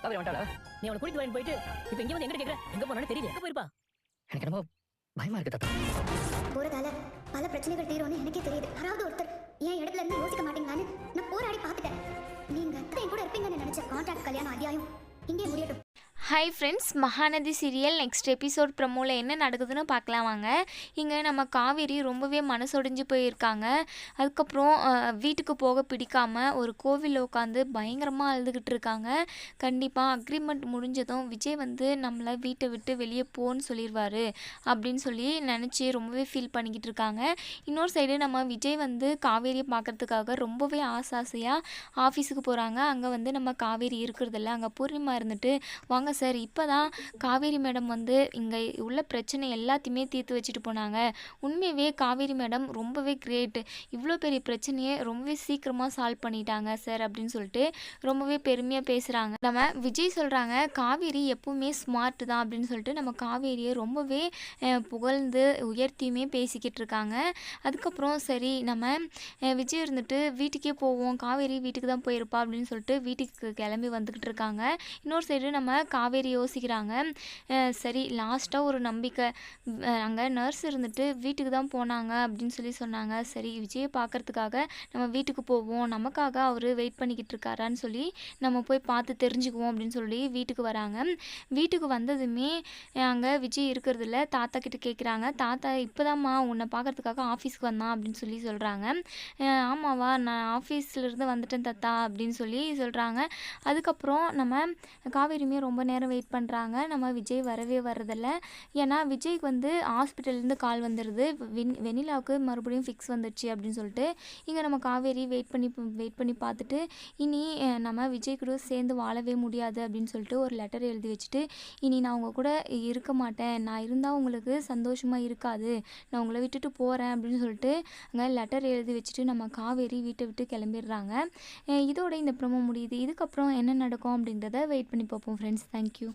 காவேரி வந்துட்டாளா? நீ அவளை கூட்டிட்டு வரேன்னு போயிட்டு இப்ப இங்க வந்து எங்க கேக்குற? எங்க போனான்னு தெரியல. எங்க போயிருப்பா? எனக்கு என்னமோ பயமா இருக்கு தாத்தா. போறதால பல பிரச்சனைகள் தீரும்னு எனக்கே தெரியுது. யாராவது ஒருத்தர் என் இடத்துல இருந்து யோசிக்க மாட்டீங்களான்னு நான் போராடி பார்த்துட்டேன். நீங்க என் கூட இருப்பீங்கன்னு நினைச்ச கான்ட்ராக்ட் கல்யாண அத்தியாயம் இங்கே முடியட்டும். Hi friends, Mahanadhi serial next episode ப்ரமோவில் என்ன நடக்குதுன்னு பார்க்கலாம் வாங்க. இங்கே நம்ம காவேரி ரொம்பவே மனசொடிஞ்சு போயிருக்காங்க. அதுக்கப்புறம் வீட்டுக்கு போக பிடிக்காமல் ஒரு கோவிலில் உட்காந்து பயங்கரமாக அழுதுகிட்டு இருக்காங்க. கண்டிப்பாக அக்ரிமெண்ட் முடிஞ்சதும் விஜய் வந்து நம்மளை வீட்டை விட்டு வெளியே போன்னு சொல்லிடுவார் அப்படின்னு சொல்லி நினச்சி ரொம்பவே ஃபீல் பண்ணிக்கிட்டு இருக்காங்க. இன்னொரு சைடு நம்ம விஜய் வந்து காவேரியை பார்க்குறதுக்காக ரொம்பவே ஆசையாக ஆஃபீஸுக்கு போகிறாங்க. அங்கே வந்து நம்ம காவேரி இருக்கிறதில்ல, அங்கே பூர்ணிமா இருந்துட்டு வாங்க சார், இப்போ தான் காவேரி மேடம் வந்து இங்கே உள்ள பிரச்சனை எல்லாத்தையுமே தீர்த்து வச்சுட்டு போனாங்க. உண்மையாகவே காவேரி மேடம் ரொம்பவே கிரேட், இவ்வளோ பெரிய பிரச்சனையை ரொம்பவே சீக்கிரமாக சால்வ் பண்ணிட்டாங்க சார் அப்படின்னு சொல்லிட்டு ரொம்பவே பெருமையாக பேசுகிறாங்க. நம்ம விஜய் சொல்கிறாங்க காவேரி எப்பவுமே ஸ்மார்ட் தான் அப்படின்னு சொல்லிட்டு நம்ம காவேரியை ரொம்பவே புகழ்ந்து உயர்த்தியுமே பேசிக்கிட்டு இருக்காங்க. அதுக்கப்புறம் சரி நம்ம விஜய் இருந்துட்டு வீட்டுக்கே போவோம், காவேரி வீட்டுக்கு தான் போயிருப்பா அப்படின்னு சொல்லிட்டு வீட்டுக்கு கிளம்பி வந்துக்கிட்டு இருக்காங்க. இன்னொரு சைடு நம்ம காவேரி யோசிக்கிறாங்க, சரி லாஸ்ட்டாக ஒரு நம்பிக்கை, அங்கே நர்ஸ் இருந்துட்டு வீட்டுக்கு தான் போனாங்க அப்படின்னு சொல்லி சொன்னாங்க. சரி விஜயை பார்க்குறதுக்காக நம்ம வீட்டுக்கு போவோம், நமக்காக அவர் வெயிட் பண்ணிக்கிட்டு இருக்காரான்னு சொல்லி நம்ம போய் பார்த்து தெரிஞ்சுக்குவோம் அப்படின்னு சொல்லி வீட்டுக்கு வராங்க. வீட்டுக்கு வந்ததுமே அங்கே விஜய் இருக்கிறதில்ல. தாத்தா கிட்ட கேட்குறாங்க, தாத்தா இப்போதாம்மா உன்னை பார்க்குறதுக்காக ஆஃபீஸ்க்கு வந்தான் அப்படின்னு சொல்லி சொல்கிறாங்க. ஆமாவா, நான் ஆஃபீஸ்லேருந்து வந்துட்டேன் தாத்தா அப்படின்னு சொல்லி சொல்கிறாங்க. அதுக்கப்புறம் நம்ம காவேரியுமே ரொம்ப நேரம் வெயிட் பண்ணுறாங்க. நம்ம விஜய் வரவே வரதில்ல. ஏன்னா விஜய்க்கு வந்து ஹாஸ்பிட்டல்லேருந்து கால் வந்துடுது, வெண்ணிலாவுக்கு மறுபடியும் ஃபிக்ஸ் வந்துடுச்சு அப்படின்னு சொல்லிட்டு. இங்கே நம்ம காவேரி வெயிட் பண்ணி பார்த்துட்டு இனி நம்ம விஜய் கூட சேர்ந்து வாழவே முடியாது அப்படின்னு சொல்லிட்டு ஒரு லெட்டர் எழுதி வச்சுட்டு, இனி நான் உங்கள் கூட இருக்க மாட்டேன், நான் இருந்தால் உங்களுக்கு சந்தோஷமாக இருக்காது, நான் உங்களை விட்டுட்டு போகிறேன் அப்படின்னு சொல்லிட்டு அங்கே லெட்டர் எழுதி வச்சுட்டு நம்ம காவேரி வீட்டை விட்டு கிளம்பிடுறாங்க. இதோட இந்த ப்ரோமோ முடியுது. இதுக்கப்புறம் என்ன நடக்கும் அப்படின்றத வெயிட் பண்ணி பார்ப்போம் ஃப்ரெண்ட்ஸ். தேங்க்யூ.